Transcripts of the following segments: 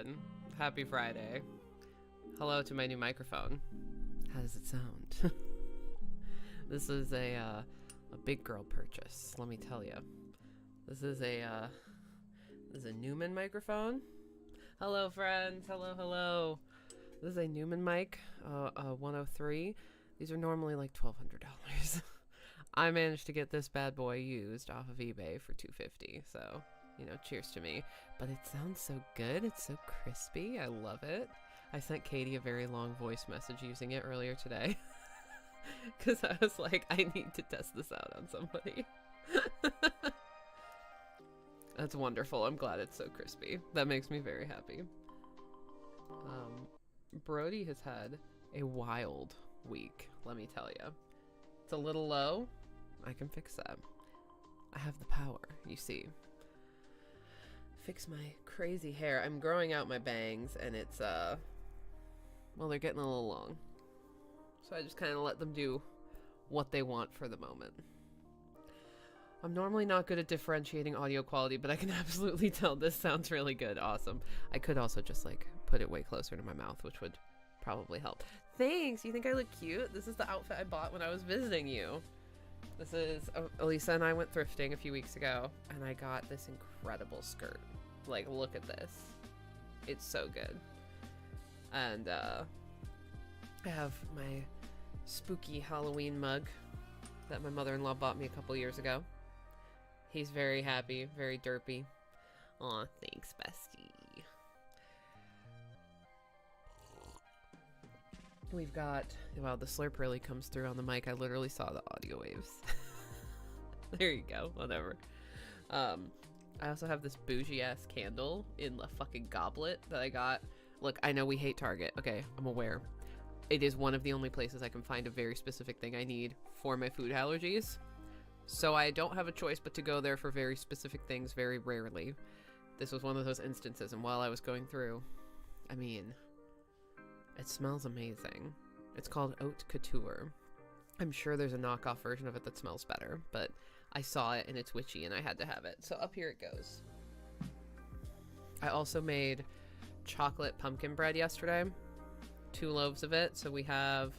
everyone. Happy Friday. Hello to my new microphone. How does it sound? This is a big girl purchase, let me tell you. This is a Neumann microphone. Hello, friends. Hello. This is a Neumann mic, 103. These are normally like $1,200. I managed to get this bad boy used off of eBay for $250, so, cheers to me. But it sounds so good. It's so crispy. I love it. I sent Katie a very long voice message using it earlier today. Because I was like, I need to test this out on somebody. That's wonderful. I'm glad it's so crispy. That makes me very happy. Brody has had a wild week, let me tell you. It's a little low. I can fix that. I have the power, you see. Fix my crazy hair. I'm growing out my bangs, and it's, well, they're getting a little long. So I just kind of let them do what they want for the moment. I'm normally not good at differentiating audio quality, but I can absolutely tell this sounds really good. Awesome. I could also just, put it way closer to my mouth, which would probably help. Thanks! You think I look cute? This is the outfit I bought when I was visiting you. This is... Elisa and I went thrifting a few weeks ago, and I got this incredible skirt. Look at this. It's so good. And, I have my spooky Halloween mug that my mother-in-law bought me a couple years ago. He's very happy, very derpy. Aw, thanks, bestie. We've got... Wow, the slurp really comes through on the mic. I literally saw the audio waves. There you go, whatever. I also have this bougie-ass candle in a fucking goblet that I got. Look, I know we hate Target. Okay, I'm aware. It is one of the only places I can find a very specific thing I need for my food allergies. So I don't have a choice but to go there for very specific things very rarely. This was one of those instances, and while I was going through, I mean, it smells amazing. It's called Haute Couture. I'm sure there's a knockoff version of it that smells better, but I saw it and it's witchy and I had to have it. So up here it goes. I also made chocolate pumpkin bread yesterday. 2 loaves of it. So we have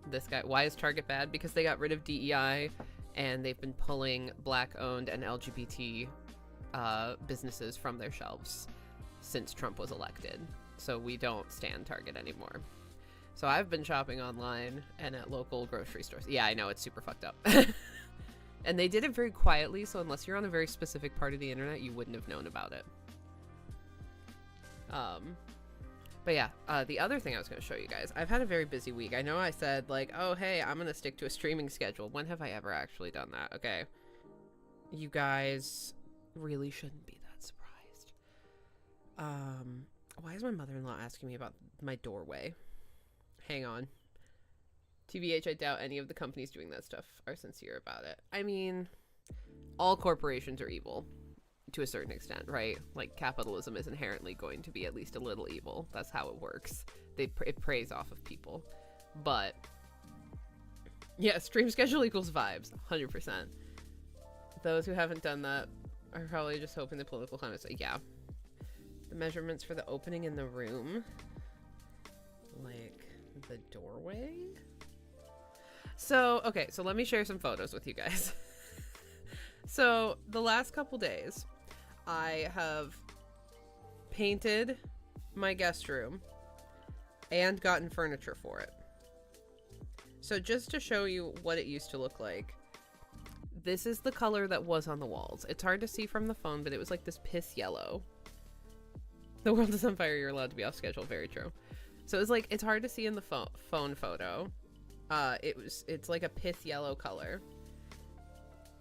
this guy. Why is Target bad? Because they got rid of DEI and they've been pulling Black-owned and LGBT businesses from their shelves since Trump was elected. So we don't stand Target anymore. So I've been shopping online and at local grocery stores. Yeah, I know, it's super fucked up. And they did it very quietly, so unless you're on a very specific part of the internet, you wouldn't have known about it. But yeah, the other thing I was going to show you guys, I've had a very busy week. I know I said, oh, hey, I'm going to stick to a streaming schedule. When have I ever actually done that? Okay. You guys really shouldn't be that surprised. Why is my mother-in-law asking me about my doorway? Hang on. TBH, I doubt any of the companies doing that stuff are sincere about it. I mean, all corporations are evil. To a certain extent, right? Capitalism is inherently going to be at least a little evil. That's how it works. It preys off of people. But yeah, stream schedule equals vibes, 100%. Those who haven't done that are probably just hoping the political climate say, yeah. The measurements for the opening in the room, the doorway. So, okay, so let me share some photos with you guys. So the last couple days, I have painted my guest room and gotten furniture for it. So just to show you what it used to look like, this is the color that was on the walls. It's hard to see from the phone, but it was this piss yellow. The world is on fire, you're allowed to be off schedule. Very true. So it's it's hard to see in the phone photo. It's like a piss yellow color.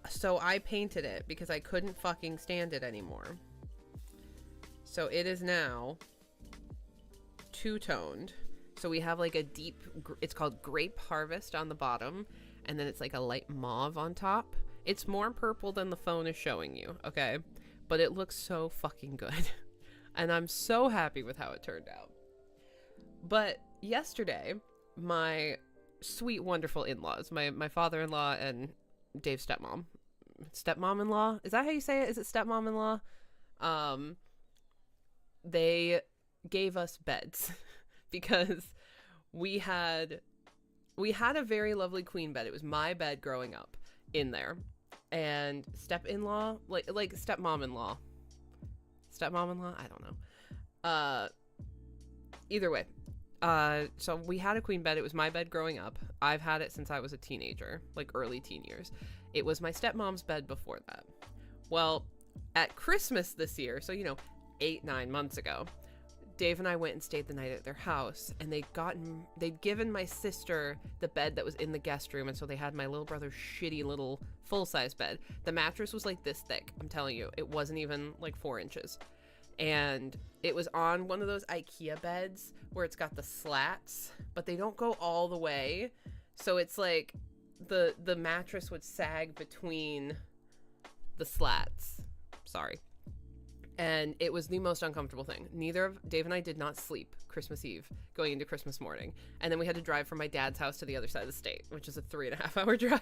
So I painted it because I couldn't fucking stand it anymore. So it is now two-toned. So we have a deep, it's called Grape Harvest on the bottom, and then it's a light mauve on top. It's more purple than the phone is showing you, okay? But it looks so fucking good. And I'm so happy with how it turned out. But yesterday, my sweet, wonderful in-laws, my father-in-law and Dave's stepmom-in-law, is that how you say it? Is it stepmom-in-law? they gave us beds because we had a very lovely queen bed. It was my bed growing up in there. And step-in-law, like stepmom-in-law. Stepmom-in-law? I don't know. Either way. So we had a queen bed. It was my bed growing up. I've had it since I was a teenager, like early teen years. It was my stepmom's bed before that. Well, at Christmas this year, so 8-9 months ago, Dave and I went and stayed the night at their house, and they'd given my sister the bed that was in the guest room, and so they had my little brother's shitty little full-size bed. The mattress was like this thick, I'm telling you. It wasn't even like 4 inches. And it was on one of those IKEA beds where it's got the slats, but they don't go all the way. So it's like the mattress would sag between the slats. Sorry. And it was the most uncomfortable thing. Neither of Dave and I did not sleep Christmas Eve going into Christmas morning. And then we had to drive from my dad's house to the other side of the state, which is a 3.5-hour drive.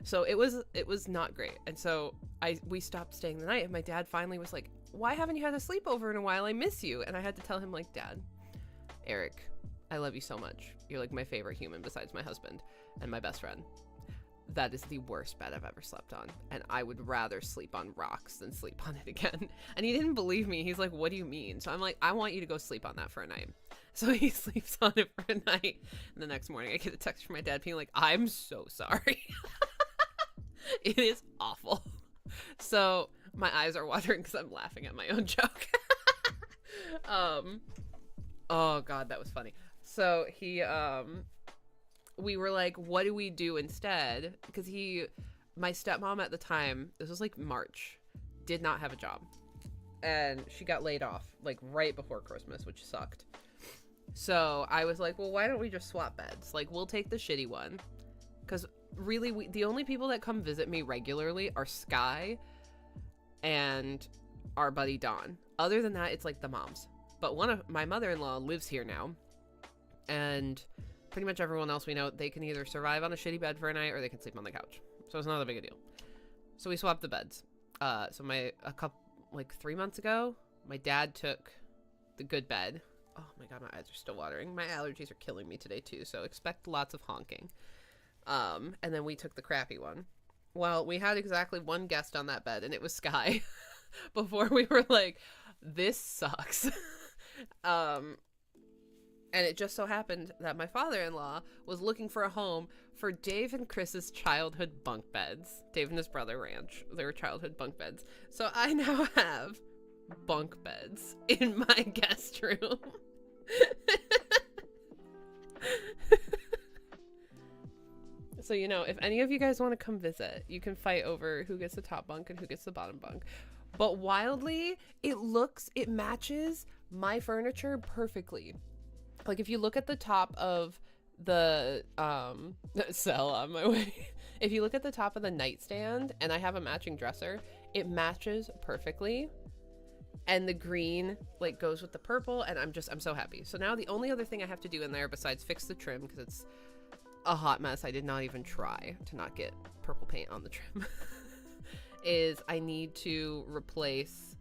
So it was not great. And so we stopped staying the night, and my dad finally was like, why haven't you had a sleepover in a while? I miss you. And I had to tell him, like, Dad, Eric, I love you so much. You're like my favorite human besides my husband and my best friend. That is the worst bed I've ever slept on, and I would rather sleep on rocks than sleep on it again. And he didn't believe me. He's like, what do you mean? So I'm like, I want you to go sleep on that for a night. So he sleeps on it for a night, and the next morning I get a text from my dad being like, I'm so sorry. It is awful. So my eyes are watering because I'm laughing at my own joke. Oh god, that was funny. So he we were like, what do we do instead? Because my stepmom at the time, this was like March, did not have a job. And she got laid off like right before Christmas, which sucked. So I was like, well, why don't we just swap beds? Like, we'll take the shitty one. Because really, the only people that come visit me regularly are Sky and our buddy Don. Other than that, it's like the moms. But my mother-in-law lives here now. And pretty much everyone else we know, they can either survive on a shitty bed for a night or they can sleep on the couch. So it's not a big a deal. So we swapped the beds. So 3 months ago, my dad took the good bed. Oh my god, my eyes are still watering. My allergies are killing me today too, so expect lots of honking. And then we took the crappy one. Well, we had exactly one guest on that bed, and it was Sky. Before we were like, this sucks. And it just so happened that my father-in-law was looking for a home for Dave and Chris's childhood bunk beds. Dave and his brother ranch. They were childhood bunk beds. So I now have bunk beds in my guest room. So, if any of you guys want to come visit, you can fight over who gets the top bunk and who gets the bottom bunk. But wildly, it matches my furniture perfectly. Like, if you look at the top of the cell on my way, if you look at the top of the nightstand, and I have a matching dresser, it matches perfectly. And the green like goes with the purple, and I'm so happy. So now the only other thing I have to do in there besides fix the trim, because it's a hot mess, I did not even try to not get purple paint on the trim, is I need to replace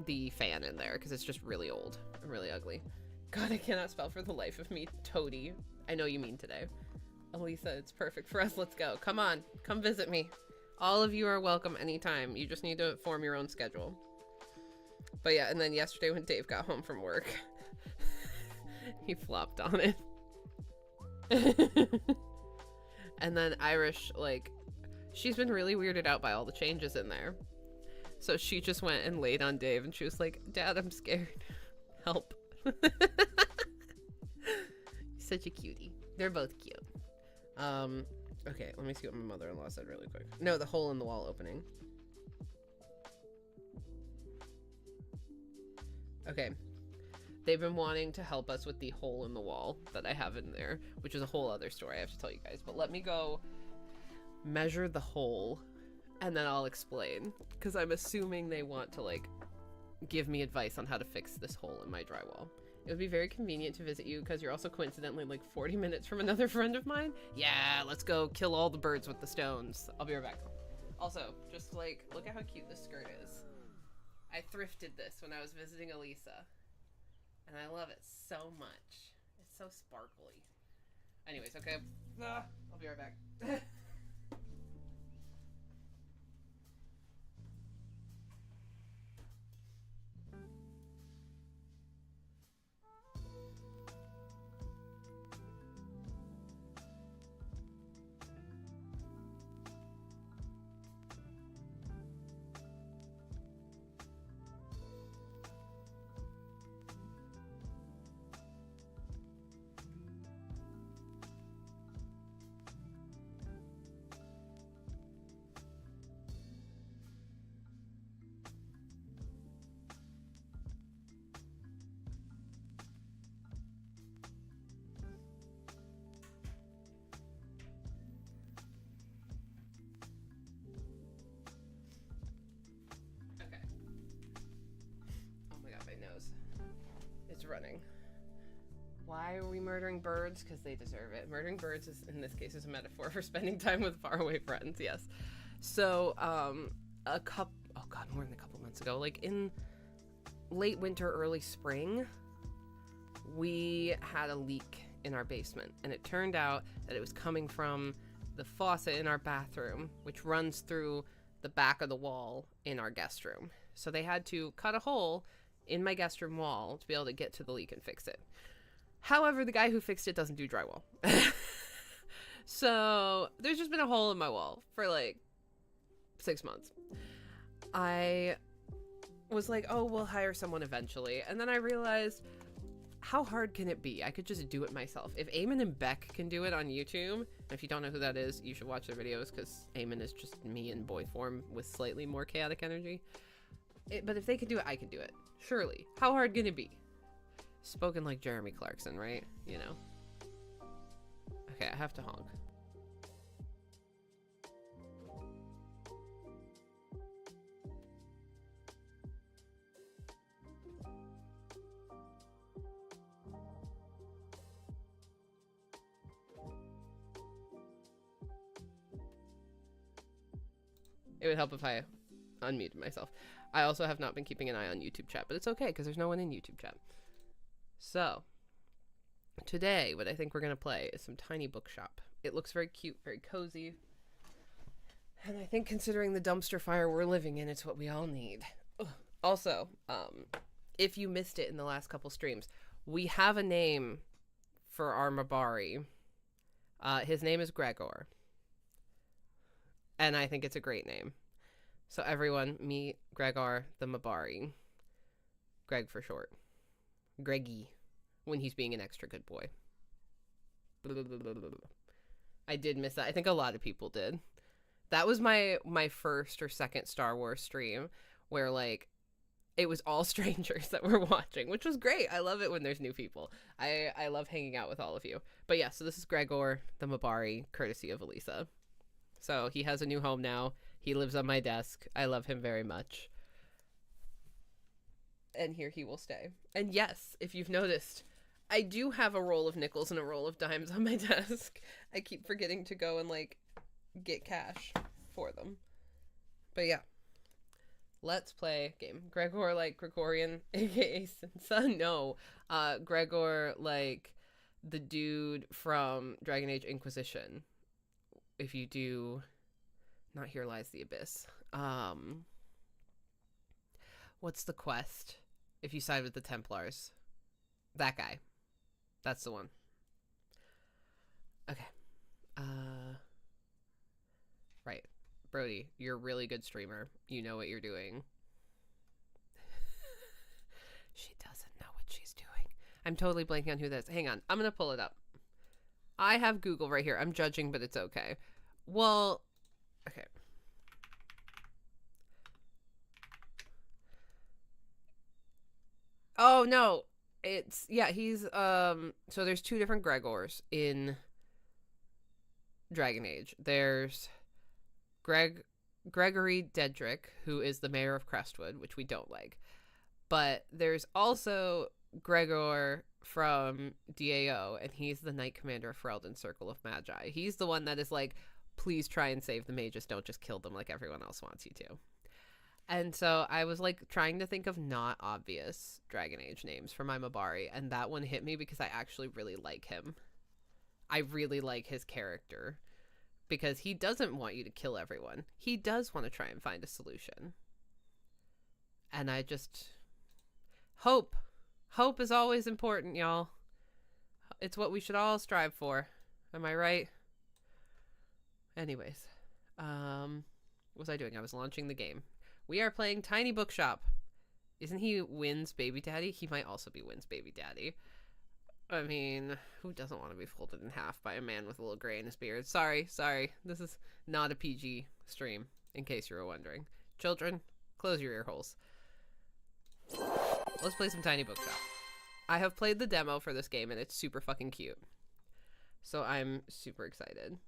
the fan in there because it's just really old and really ugly. God, I cannot spell for the life of me. Toady. I know you mean today. Elisa, it's perfect for us. Let's go. Come on. Come visit me. All of you are welcome anytime. You just need to form your own schedule. But yeah, and then yesterday when Dave got home from work, he flopped on it. And then Irish, she's been really weirded out by all the changes in there. So she just went and laid on Dave, and she was like, Dad, I'm scared. Help. Such a cutie. They're both cute. Okay, let me see what my mother-in-law said really quick. No, the hole in the wall opening. Okay. They've been wanting to help us with the hole in the wall that I have in there, which is a whole other story I have to tell you guys. But let me go measure the hole, and then I'll explain. Because I'm assuming they want to, give me advice on how to fix this hole in my drywall. It would be very convenient to visit you because you're also coincidentally 40 minutes from another friend of mine. Yeah, let's go kill all the birds with the stones. I'll be right back. Also, just look at how cute this skirt is. I thrifted this when I was visiting Elisa. And I love it so much. It's so sparkly. Anyways, okay. I'll be right back. It's running. Why are we murdering birds? Because they deserve it. Murdering birds is, in this case, is a metaphor for spending time with faraway friends. Yes. So, more than a couple months ago, like in late winter, early spring, we had a leak in our basement, and it turned out that it was coming from the faucet in our bathroom, which runs through the back of the wall in our guest room. So they had to cut a hole in my guest room wall to be able to get to the leak and fix it. However, the guy who fixed it doesn't do drywall. So there's just been a hole in my wall for like 6 months. I was like, oh, we'll hire someone eventually. And then I realized, how hard can it be? I could just do it myself. If Eamon and Beck can do it on YouTube, and if you don't know who that is, you should watch their videos, because Eamon is just me in boy form with slightly more chaotic energy. But if they can do it, I can do it. Surely. How hard can it be? Spoken like Jeremy Clarkson, right? You know. Okay, I have to honk. It would help if I unmuted myself. I also have not been keeping an eye on YouTube chat, but it's okay because there's no one in YouTube chat. So, today, what I think we're going to play is some Tiny Bookshop. It looks very cute, very cozy. And I think considering the dumpster fire we're living in, it's what we all need. Ugh. Also, if you missed it in the last couple streams, we have a name for our Mabari. His name is Gregor. And I think it's a great name. So everyone, meet Gregor the Mabari. Greg for short. Greggy, when he's being an extra good boy. I did miss that. I think a lot of people did. That was my first or second Star Wars stream where, like, it was all strangers that were watching, which was great. I love it when there's new people. I love hanging out with all of you. But yeah, so this is Gregor the Mabari, courtesy of Elisa. So he has a new home now. He lives on my desk. I love him very much. And here he will stay. And yes, if you've noticed, I do have a roll of nickels and a roll of dimes on my desk. I keep forgetting to go and, like, get cash for them. But yeah. Let's play a game. Gregor, like Gregorian, aka Sansa? No. Gregor, like the dude from Dragon Age Inquisition. If you do... Not Here Lies the Abyss. What's the quest? If you side with the Templars. That guy. That's the one. Okay. Right. Brody, you're a really good streamer. You know what you're doing. She doesn't know what she's doing. I'm totally blanking on who that is. Hang on. I'm going to pull it up. I have Google right here. I'm judging, but it's okay. Well... Okay. Oh, no. It's, yeah, he's, so there's two different Gregors in Dragon Age. There's Gregory Dedrick, who is the mayor of Crestwood, which we don't like. But there's also Gregor from DAO, and he's the Knight Commander of Ferelden's Circle of Magi. He's the one that is like, please try and save the mages, don't just kill them like everyone else wants you to. And so I was like trying to think of not obvious Dragon Age names for my Mabari, and that one hit me because I actually really like him. I really like his character because he doesn't want you to kill everyone. He does want to try and find a solution. And I just hope. Hope is always important, y'all. It's what we should all strive for. Am I right? Anyways, what was I doing? I was launching the game. We are playing Tiny Bookshop. Isn't he Wynn's baby daddy? He might also be Wynn's baby daddy. I mean, who doesn't want to be folded in half by a man with a little gray in his beard? Sorry. This is not a PG stream, in case you were wondering. Children, close your ear holes. Let's play some Tiny Bookshop. I have played the demo for this game, and it's super fucking cute. So I'm super excited.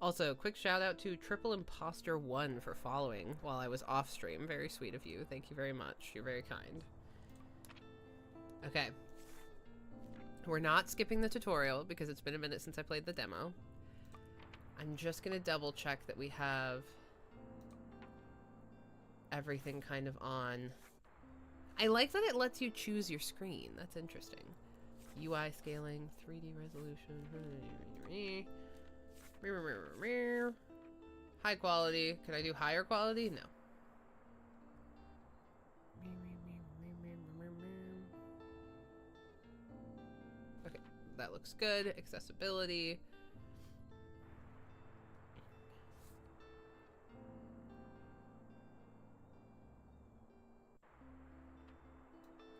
Also, quick shout out to Triple Imposter 1 for following while I was off stream. Very sweet of you. Thank you very much. You're very kind. Okay. We're not skipping the tutorial because it's been a minute since I played the demo. I'm just going to double check that we have everything kind of on. I like that it lets you choose your screen. That's interesting. UI scaling, 3D resolution. High quality. Can I do higher quality? No. Okay, that looks good. Accessibility.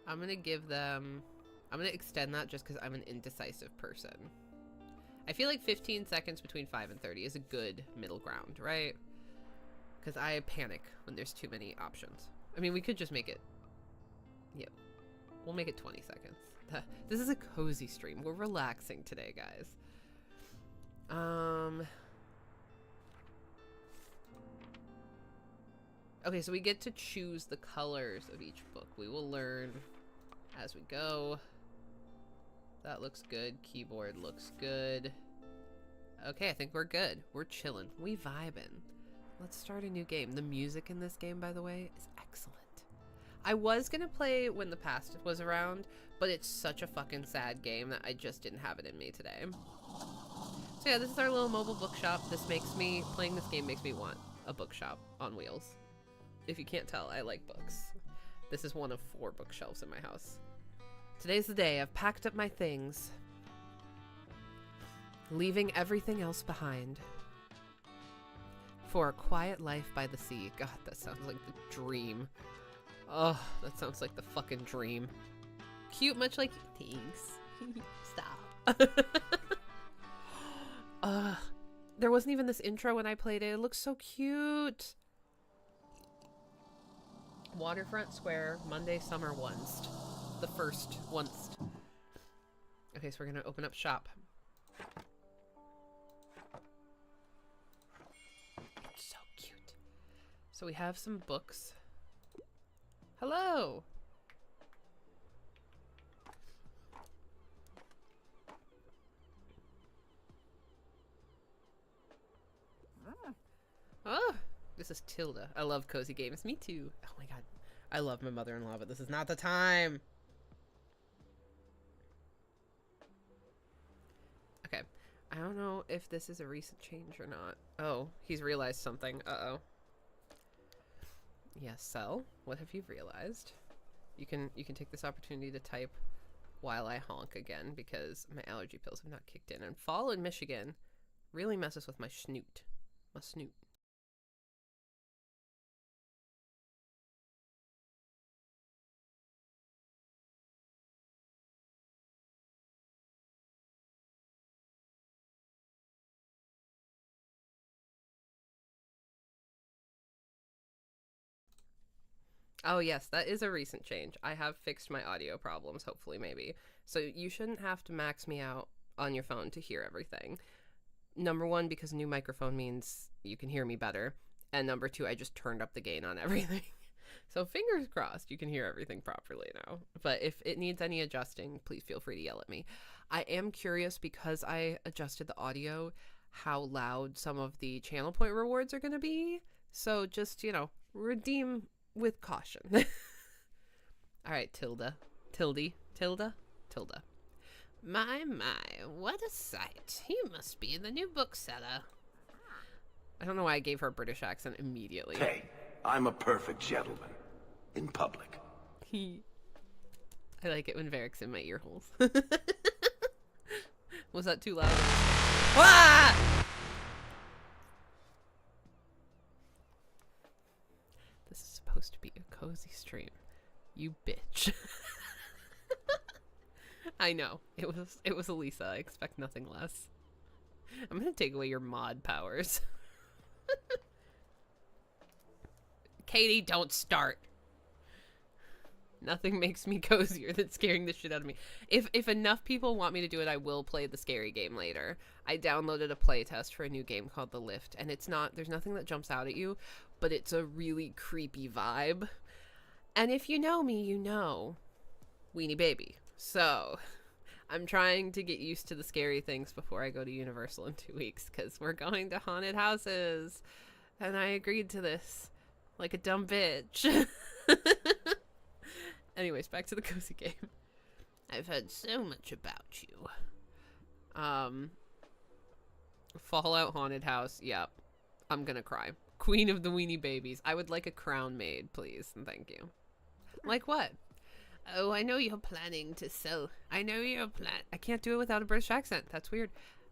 I'm gonna give them... I'm gonna extend that just because I'm an indecisive person. I feel like 15 seconds between 5 and 30 is a good middle ground, right? Because I panic when there's too many options. I mean, we could just make it... Yeah. We'll make it 20 seconds. This is a cozy stream. We're relaxing today, guys. Okay, so we get to choose the colors of each book. We will learn as we go. That looks good. Keyboard looks good. Okay, I think we're good. We're chilling. We vibing. Let's start a new game. The music in this game, by the way, is excellent. I was gonna play When the Past was around, but it's such a fucking sad game that I just didn't have it in me today. So yeah, this is our little mobile bookshop. Playing this game makes me want a bookshop on wheels. If you can't tell, I like books. This is one of 4 bookshelves in my house. Today's the day. I've packed up my things, leaving everything else behind for a quiet life by the sea. God, that sounds like the dream. Oh, that sounds like the fucking dream. Cute, much like you. Thanks. Stop. There wasn't even this intro when I played it. It looks so cute. Waterfront Square, Monday Summer Once. The first once. Okay, so we're gonna open up shop. It's so cute. So we have some books. Hello! Oh! This is Tilda. I love cozy games. Me too. Oh my god. I love my mother-in-law, but this is not the time. Okay. I don't know if this is a recent change or not. Oh, he's realized something. Uh-oh. Yes, Sel, what have you realized? You can take this opportunity to type while I honk again because my allergy pills have not kicked in. And fall in Michigan really messes with my snoot. My snoot. Oh yes, that is a recent change. I have fixed my audio problems, hopefully, maybe. So you shouldn't have to max me out on your phone to hear everything. Number 1, because a new microphone means you can hear me better. And number 2, I just turned up the gain on everything. So fingers crossed you can hear everything properly now. But if it needs any adjusting, please feel free to yell at me. I am curious because I adjusted the audio how loud some of the channel point rewards are going to be. So just, redeem with caution. All right, Tilda. Tilda. My, what a sight. He must be in the new bookseller. I don't know why I gave her a British accent immediately. Hey, I'm a perfect gentleman. In public. I like it when Varric's in my ear holes. Was that too loud? Ah! This is supposed to be a cozy stream. You bitch. I know. It was Elisa. I expect nothing less. I'm gonna take away your mod powers. Katie, don't start. Nothing makes me cozier than scaring the shit out of me. If enough people want me to do it, I will play the scary game later. I downloaded a playtest for a new game called The Lift, and there's nothing that jumps out at you, but it's a really creepy vibe. And if you know me, you know Weenie Baby. So I'm trying to get used to the scary things before I go to Universal in 2 weeks, because we're going to haunted houses. And I agreed to this like a dumb bitch. Anyways, back to the cozy game. I've heard so much about you. Fallout Haunted House. Yep. I'm gonna cry. Queen of the Weenie Babies. I would like a crown made, please. And thank you. Like what? Oh, I know you're planning to sell. I can't do it without a British accent. That's weird.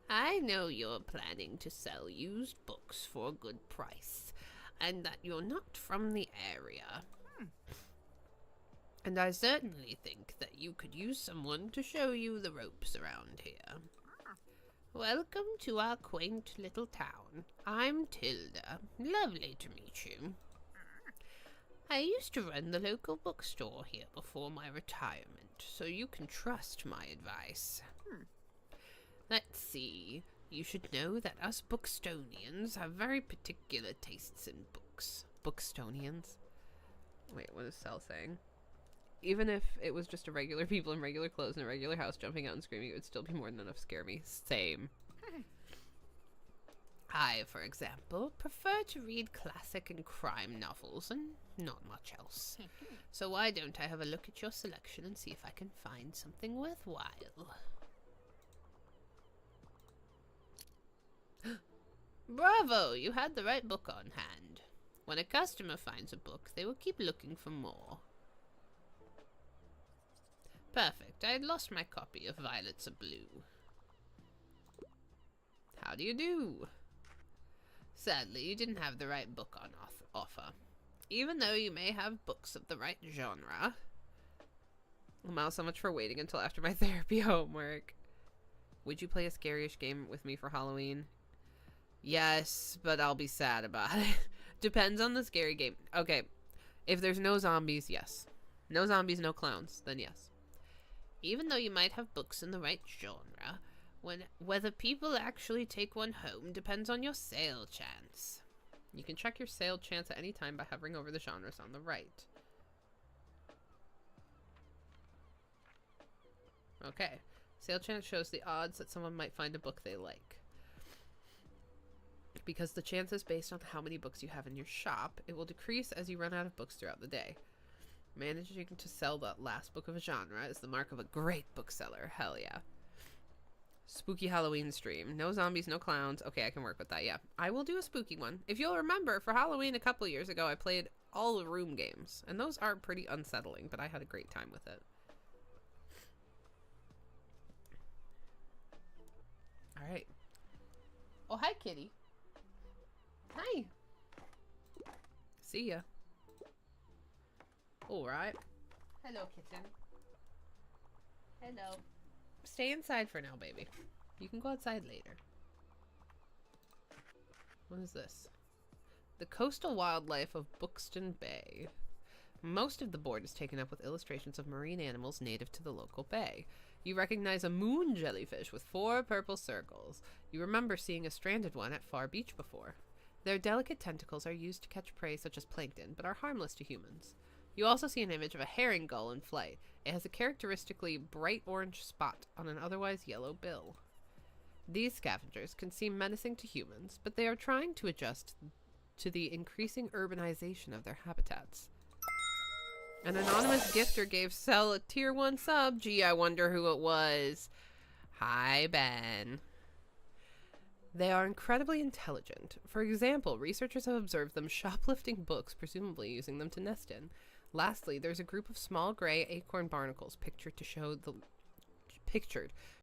I know you're planning to sell used books for a good price. And that you're not from the area. And I certainly think that you could use someone to show you the ropes around here. Welcome to our quaint little town. I'm Tilda. Lovely to meet you. I used to run the local bookstore here before my retirement, so you can trust my advice. Let's see. You should know that us Bookstonians have very particular tastes in books. Bookstonians? Wait, what is Cell saying? Even if it was just a regular people in regular clothes in a regular house jumping out and screaming, it would still be more than enough to scare me. Same. I, for example, prefer to read classic and crime novels and not much else. So why don't I have a look at your selection and see if I can find something worthwhile? Bravo! You had the right book on hand. When a customer finds a book, they will keep looking for more. Perfect. I had lost my copy of Violets Are Blue. How do you do? Sadly, you didn't have the right book on offer. Even though you may have books of the right genre. Well, so much for waiting until after my therapy homework. Would you play a scary-ish game with me for Halloween? Yes, but I'll be sad about it. Depends on the scary game. Okay, if there's no zombies, yes. No zombies, no clowns, then yes. Even though you might have books in the right genre, whether people actually take one home depends on your sale chance. You can check your sale chance at any time by hovering over the genres on the right. Okay. Sale chance shows the odds that someone might find a book they like. Because the chance is based on how many books you have in your shop, it will decrease as you run out of books throughout the day. Managing to sell that last book of a genre is the mark of a great bookseller. Hell yeah. Spooky Halloween stream. No zombies, no clowns. Okay, I can work with that, yeah. I will do a spooky one. If you'll remember, for Halloween a couple years ago, I played all the room games. And those are pretty unsettling, but I had a great time with it. Alright. Oh, hi, kitty. Hi. See ya. Alright. Hello, kitten. Hello. Stay inside for now, baby. You can go outside later. What is this? The coastal wildlife of Buxton Bay. Most of the board is taken up with illustrations of marine animals native to the local bay. You recognize a moon jellyfish with 4 purple circles. You remember seeing a stranded one at Far Beach before. Their delicate tentacles are used to catch prey such as plankton, but are harmless to humans. You also see an image of a herring gull in flight. It has a characteristically bright orange spot on an otherwise yellow bill. These scavengers can seem menacing to humans, but they are trying to adjust to the increasing urbanization of their habitats. An anonymous gifter gave Cell a tier 1 sub. Gee, I wonder who it was. Hi, Ben. They are incredibly intelligent. For example, researchers have observed them shoplifting books, presumably using them to nest in. Lastly, there's a group of small gray acorn barnacles pictured